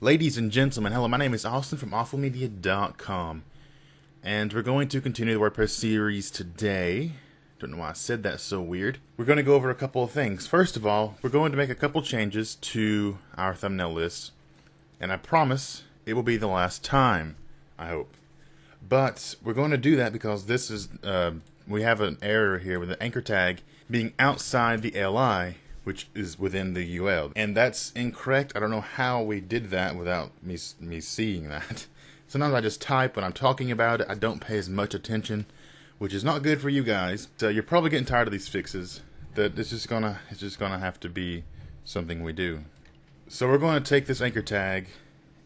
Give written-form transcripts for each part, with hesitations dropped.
Ladies and gentlemen, hello, my name is Austin from awfulmedia.com, and we're going to continue the WordPress series today. Don't know why I said that so weird. We're going to go over a couple of things. First of all, we're going to make a couple changes to our thumbnail list, and I promise it will be the last time, I hope. But we're going to do that because this is, we have an error here with the anchor tag being outside the LI, which is within the UL. And that's incorrect. I don't know how we did that without me seeing that. Sometimes I just type when I'm talking about it. I don't pay as much attention, which is not good for you guys. So you're probably getting tired of these fixes. That it's just gonna have to be something we do. So we're going to take this anchor tag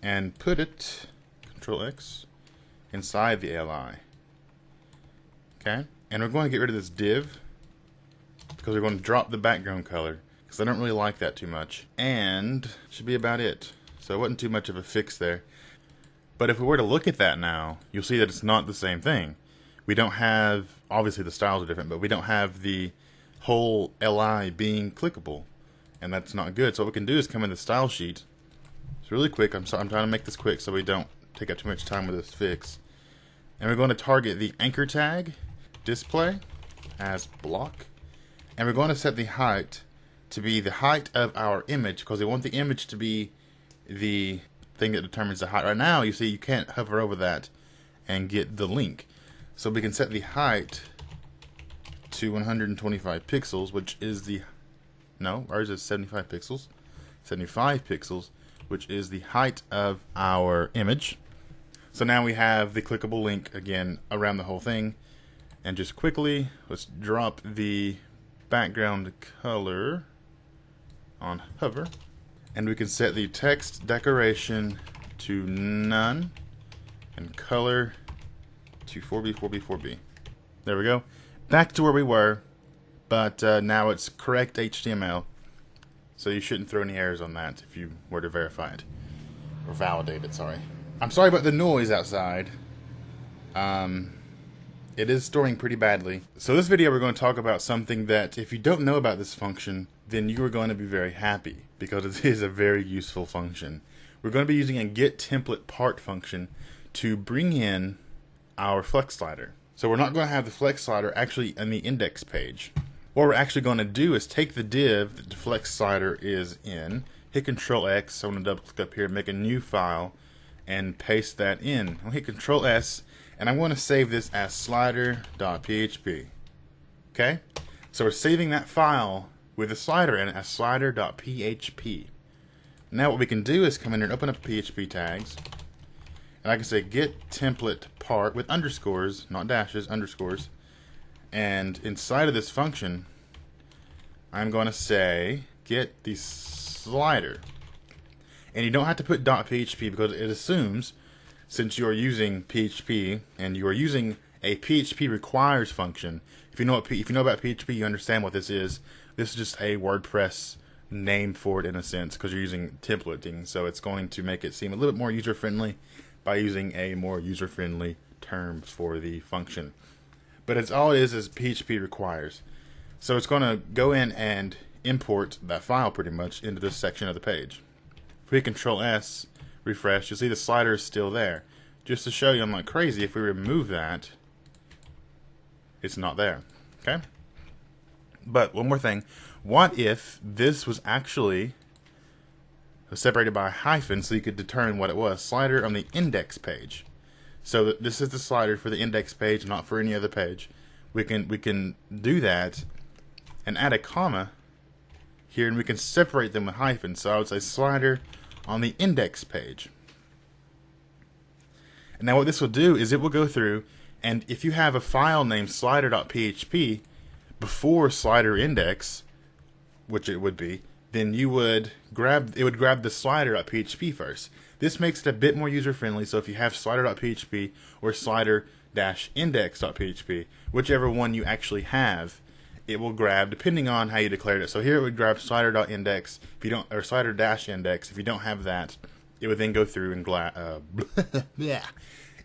and put it, Control X, inside the LI. Okay? And we're going to get rid of this div because we're going to drop the background color, because I don't really like that too much. And should be about it. So it wasn't too much of a fix there. But if we were to look at that now, you'll see that it's not the same thing. We don't have, obviously the styles are different, but we don't have the whole LI being clickable. And that's not good. So what we can do is come in the style sheet. It's really quick. I'm trying to make this quick so we don't take up too much time with this fix. And we're going to target the anchor tag display as block. And we're going to set the height to be the height of our image, because we want the image to be the thing that determines the height. Right now, you see, you can't hover over that and get the link. So we can set the height to 125 pixels, which is the, no, ours is 75 pixels. 75 pixels, which is the height of our image. So now we have the clickable link again around the whole thing. And just quickly, let's drop the background color on hover, and we can set the text decoration to none and color to 4B. There we go. Back to where we were, but now it's correct HTML, so you shouldn't throw any errors on that if you were to verify it or validate it. Sorry. I'm sorry about the noise outside. It is storing pretty badly. So this video we're going to talk about something that if you don't know about this function, then you are going to be very happy, because it is a very useful function. We're going to be using a get template part function to bring in our flex slider. So we're not going to have the flex slider actually in the index page. What we're actually going to do is take the div that the flex slider is in, hit Control X, so I'm going to double click up here, make a new file, and paste that in. I'll hit Control S, and I'm going to save this as slider.php. Okay? So we're saving that file with the slider in it as slider.php. Now what we can do is come in here and open up PHP tags, and I can say get template part with underscores, not dashes, underscores, and inside of this function I'm going to say get the slider. And you don't have to put .php because it assumes, since you are using PHP and you are using a PHP requires function. If you know about PHP, you understand what this is. This is just a WordPress name for it in a sense, because you're using templating. So it's going to make it seem a little bit more user-friendly by using a more user-friendly term for the function. But it's all it is PHP requires. So it's going to go in and import that file pretty much into this section of the page. If we hit Control S, refresh, you'll see the slider is still there. Just to show you I'm not crazy, if we remove that, it's not there. Okay? But one more thing. What if this was actually separated by a hyphen so you could determine what it was? Slider on the index page. So this is the slider for the index page, not for any other page. We can do that and add a comma here, and we can separate them with hyphens. So I would say slider on the index page. And now what this will do is it will go through, and if you have a file named slider.php before slider index, which it would be, then it would grab the slider.php first. This makes it a bit more user friendly. So if you have slider.php or slider-index.php, whichever one you actually have, it will grab depending on how you declared it. So here it would grab slider.index if you don't, or slider-index. If you don't have that, it would then go through and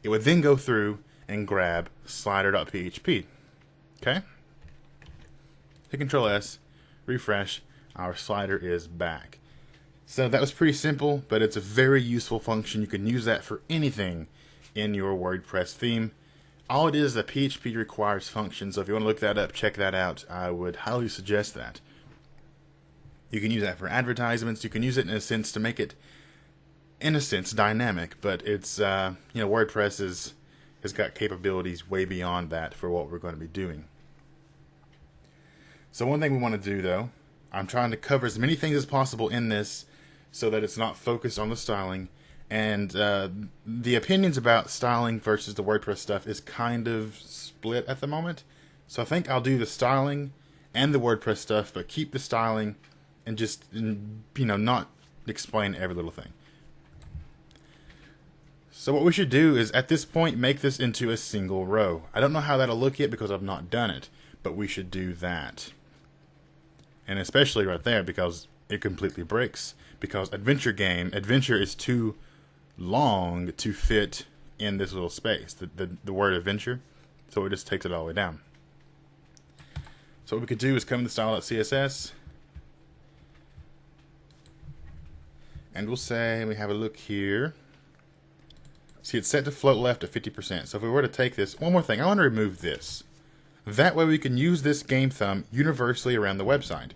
it would then go through and grab slider.php. Okay? Hit Control S, refresh, our slider is back. So that was pretty simple, but it's a very useful function. You can use that for anything in your WordPress theme. All it is, the PHP requires functions, so if you want to look that up, check that out. I would highly suggest that. You can use that for advertisements. You can use it in a sense to make it, in a sense, dynamic, but it's, WordPress has got capabilities way beyond that for what we're going to be doing. So one thing we want to do, though, I'm trying to cover as many things as possible in this so that it's not focused on the styling. And the opinions about styling versus the WordPress stuff is kind of split at the moment. So I think I'll do the styling and the WordPress stuff, but keep the styling and just, not explain every little thing. So what we should do is, at this point, make this into a single row. I don't know how that'll look yet because I've not done it, but we should do that. And especially right there, because it completely breaks. Because adventure is too long to fit in this little space, the word adventure, so it just takes it all the way down. So what we could do is come to style.css, and we'll say, we have a look here. See, it's set to float left at 50%. So if we were to take this, one more thing, I want to remove this. That way we can use this game thumb universally around the website.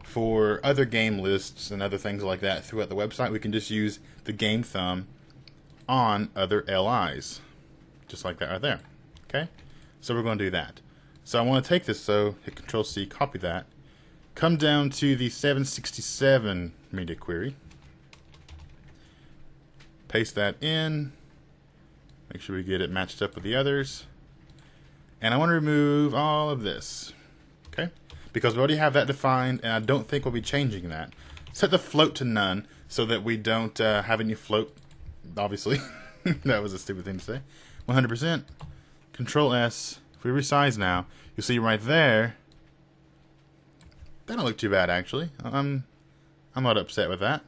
For other game lists and other things like that throughout the website, we can just use the game thumb on other LIs. Just like that right there. Okay? So we're going to do that. So I want to take this, so hit Control-C, copy that. Come down to the 767 media query. Paste that in. Make sure we get it matched up with the others. And I want to remove all of this. Okay? Because we already have that defined, and I don't think we'll be changing that. Set the float to none so that we don't have any float, obviously. That was a stupid thing to say. 100%. Control S. If we resize now, you'll see right there, that don't look too bad, actually. I'm not upset with that.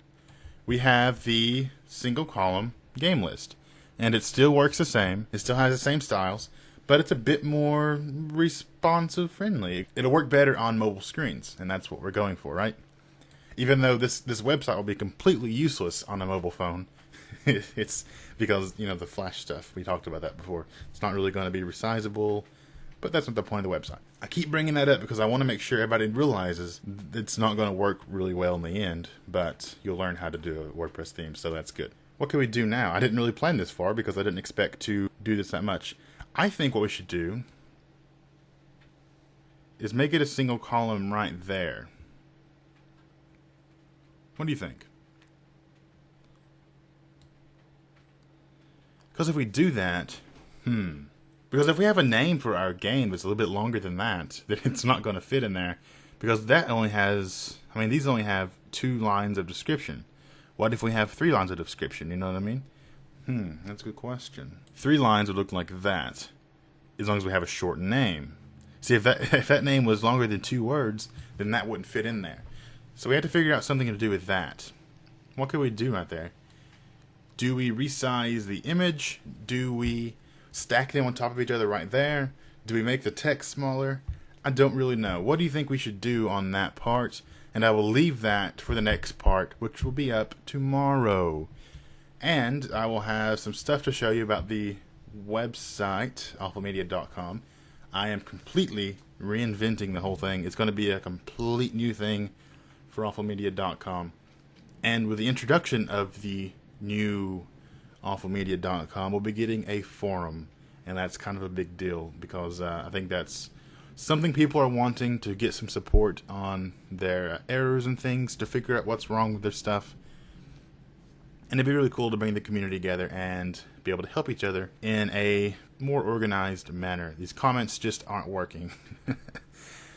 We have the single column game list. And it still works the same. It still has the same styles. But it's a bit more responsive friendly. It'll work better on mobile screens, and that's what we're going for, right? Even though this website will be completely useless on a mobile phone, it's because, the Flash stuff, we talked about that before. It's not really going to be resizable, but that's not the point of the website. I keep bringing that up because I want to make sure everybody realizes it's not going to work really well in the end, but you'll learn how to do a WordPress theme, so that's good. What can we do now? I didn't really plan this far because I didn't expect to do this that much. I think what we should do is make it a single column right there. What do you think? Because if we do that, because if we have a name for our game that's a little bit longer than that, then it's not going to fit in there. Because that only has, these only have 2 lines of description. What if we have 3 lines of description, you know what I mean? That's a good question. 3 lines would look like that, as long as we have a short name. See, if that name was longer than 2 words, then that wouldn't fit in there. So we had to figure out something to do with that. What could we do right there? Do we resize the image? Do we stack them on top of each other right there? Do we make the text smaller? I don't really know. What do you think we should do on that part? And I will leave that for the next part, which will be up tomorrow. And I will have some stuff to show you about the website, awfulmedia.com. I am completely reinventing the whole thing. It's going to be a complete new thing for awfulmedia.com. And with the introduction of the new awfulmedia.com, we'll be getting a forum. And that's kind of a big deal because I think that's something people are wanting, to get some support on their errors and things, to figure out what's wrong with their stuff. And it'd be really cool to bring the community together and be able to help each other in a more organized manner. These comments just aren't working.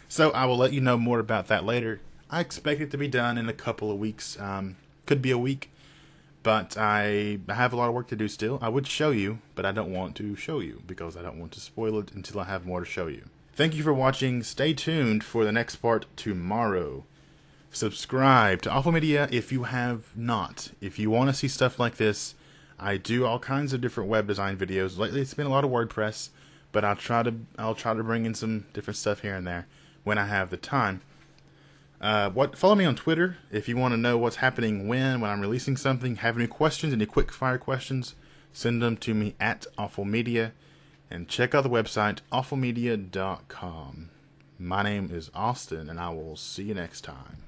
So I will let you know more about that later. I expect it to be done in a couple of weeks. Could be a week. But I have a lot of work to do still. I would show you, but I don't want to show you because I don't want to spoil it until I have more to show you. Thank you for watching. Stay tuned for the next part tomorrow. Subscribe to Awful Media if you have not. If you want to see stuff like this, I do all kinds of different web design videos. Lately it's been a lot of WordPress, but I'll try to bring in some different stuff here and there when I have the time. Follow me on Twitter if you want to know what's happening when I'm releasing something. Have any questions, any quick fire questions, send them to me at awfulmedia. And check out the website, awfulmedia.com. My name is Austin, and I will see you next time.